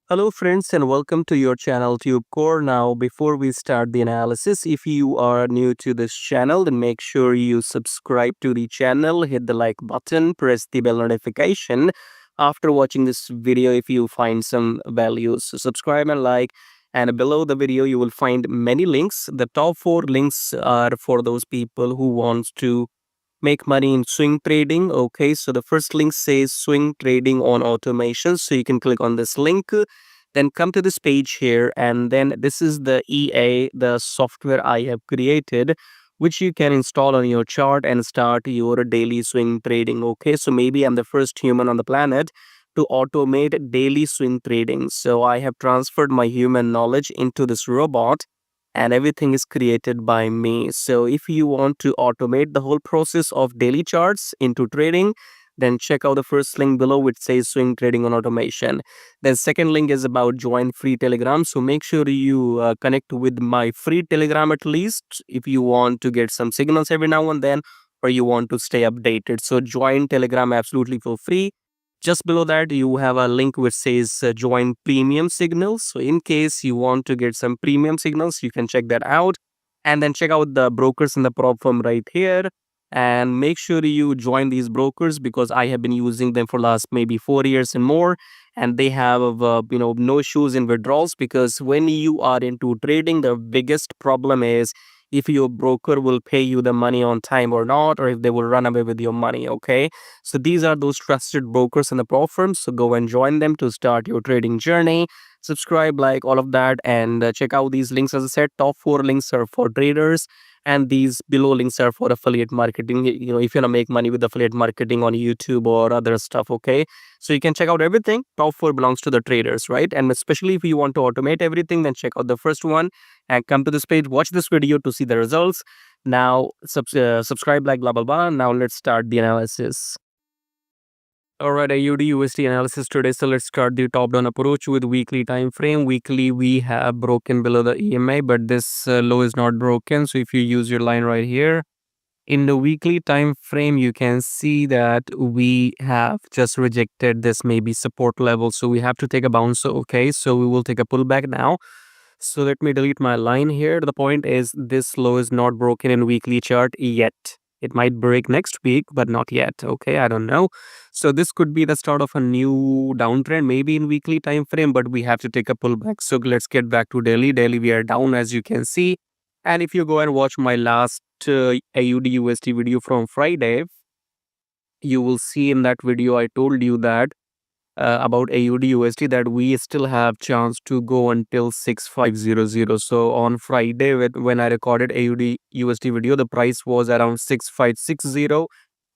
Hello friends and welcome to your channel TubeCore. Now before we start the analysis, if you are new to this channel, then make sure you subscribe to the channel, hit the like button, press the bell notification. After watching this video, if you find some values, so subscribe and like. And below the video, you will find many links. The top 4 links are for those people who wants to make money in swing trading. Okay, so the first link says swing trading on automation, so you can click on this link, then come to this page here, and then this is the the software I have created, which you can install on your chart and start your daily swing trading. Okay, so maybe I'm the first human on the planet to automate daily swing trading, so I have transferred my human knowledge into this robot, and everything is created by me. So if you want to automate the whole process of daily charts into trading, then check out the first link below which says swing trading on automation. Then second link is about join free Telegram. So make sure you connect with my free Telegram at least if you want to get some signals every now and then, or you want to stay updated. So join Telegram absolutely for free. Just below that, you have a link which says join premium signals. So in case you want to get some premium signals, you can check that out. And then check out the brokers in the prop firm right here. And make sure you join these brokers because I have been using them for last maybe 4 years and more. And they have, no issues in withdrawals, because when you are into trading, the biggest problem is if your broker will pay you the money on time or not, or if they will run away with your money. Okay, so these are those trusted brokers in the pro firms. So go and join them to start your trading journey. Subscribe, like all of that, and check out these links. As I said, top 4 links are for traders, and these below links are for affiliate marketing. If you want to make money with affiliate marketing on YouTube or other stuff. Okay, so you can check out everything. Top 4 belongs to the traders, right? And especially if you want to automate everything, then check out the first one and come to this page, watch this video to see the results. Now subscribe, like blah blah blah. Now let's start the analysis. Alright, AUDUSD analysis today. So let's start the top-down approach with weekly time frame. Weekly, we have broken below the EMA, but this low is not broken. So if you use your line right here, in the weekly time frame, you can see that we have just rejected this maybe support level. So we have to take a bounce. Okay, so we will take a pullback now. So let me delete my line here. The point is this low is not broken in weekly chart yet. It might break next week, but not yet. Okay, I don't know. So this could be the start of a new downtrend, maybe in weekly time frame, but we have to take a pullback. So let's get back to daily. Daily, we are down, as you can see. And if you go and watch my last AUD video from Friday, you will see in that video I told you that about AUD that we still have chance to go until 6500. So on Friday, when I recorded AUD video, the price was around 6560.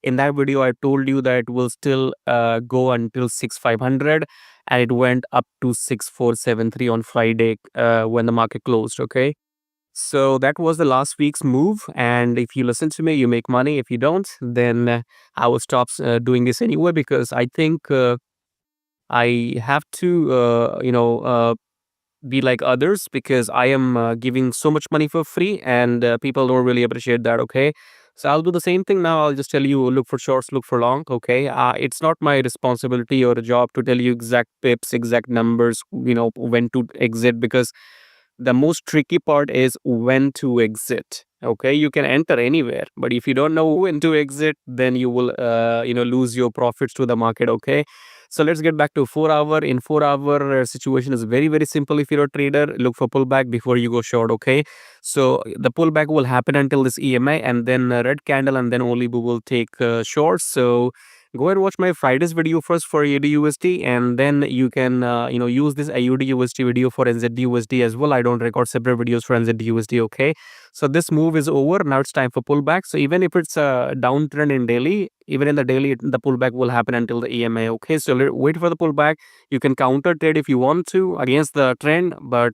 In that video, I told you that it will still go until 6500, and it went up to 6473 on Friday when the market closed. Okay, so that was the last week's move, and if you listen to me, you make money. If you don't, then I will stop doing this anyway, because I think I have to, be like others, because I am giving so much money for free, and people don't really appreciate that. Okay, so I'll do the same thing now. I'll just tell you, look for shorts, look for long. Okay, it's not my responsibility or a job to tell you exact pips, exact numbers, when to exit, because the most tricky part is when to exit. Okay, you can enter anywhere, but if you don't know when to exit, then you will lose your profits to the market. Okay, so let's get back to 4 hour. In 4 hour situation is very, very simple. If you're a trader, look for pullback before you go short. Okay, so the pullback will happen until this EMA, and then a red candle, and then only we will take shorts. So go and watch my Friday's video first for AUDUSD, and then you can use this AUDUSD video for NZDUSD as well. I don't record separate videos for NZDUSD. Okay, so this move is over. Now it's time for pullback. So even if it's a downtrend in daily, even in the daily, the pullback will happen until the EMA. Okay, so wait for the pullback. You can counter trade if you want to against the trend, but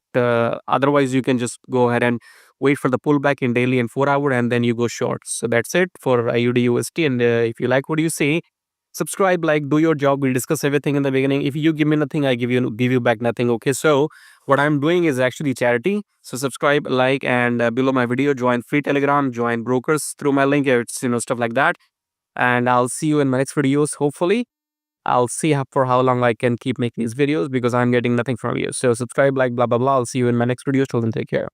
otherwise you can just go ahead and wait for the pullback in daily and 4 hour, and then you go short. So that's it for AUDUSD. And if you like what you see, subscribe, like, do your job. We'll discuss everything in the beginning. If you give me nothing, I give you back nothing. Okay, so what I'm doing is actually charity. So subscribe, like, and below my video, join free Telegram, join brokers through my link. It's stuff like that. And I'll see you in my next videos, hopefully. I'll see for how long I can keep making these videos because I'm getting nothing from you. So subscribe, like, blah, blah, blah. I'll see you in my next video. Till then, take care.